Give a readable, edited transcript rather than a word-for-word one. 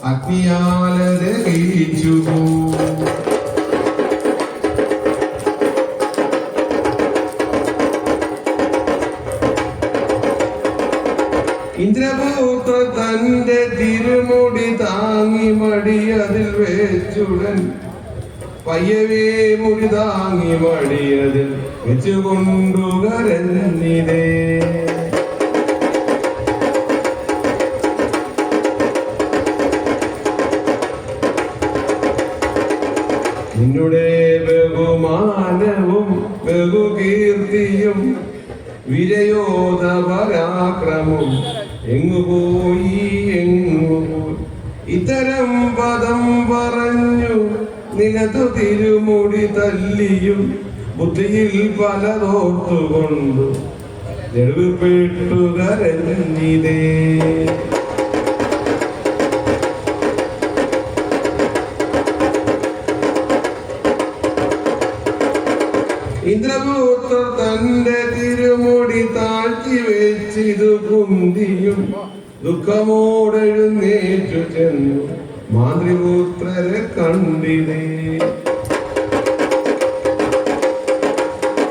അഗ്നിയാലതയിച്ചു ഇന്ദ്രപുത്ര തന്റെ തിരുമുടി താങ്ങി മടിയതിൽ വെച്ചുടൻ പയ്യവേ മുടി താങ്ങി മടിയതിൽ വെച്ചുകൊണ്ടു കരഞ്ഞിതേ. നിന്നുടെ ബഹുമാനവും ബഹുകീർത്തിയും വിരയോധ പരാക്രമം എങ്ങുപോയി എങ്ങുപോയി. ഇത്തരം പദം പറഞ്ഞു നിനതു തിരുമുടി തല്ലിയും ബുദ്ധിയിൽ പലതോർത്തുകൊണ്ടു നെടുവിപ്പെട്ടു കരഞ്ഞിതേ. ഇന്ദ്രപുത്ര തന്റെ തിരുമുടി താഴ്ത്തി വെച്ചിതു കുന്തിയും ദുഃഖമോടെഴുന്നേറ്റു ചെന്നു മാതൃപുത്രരെ കണ്ടിതേ.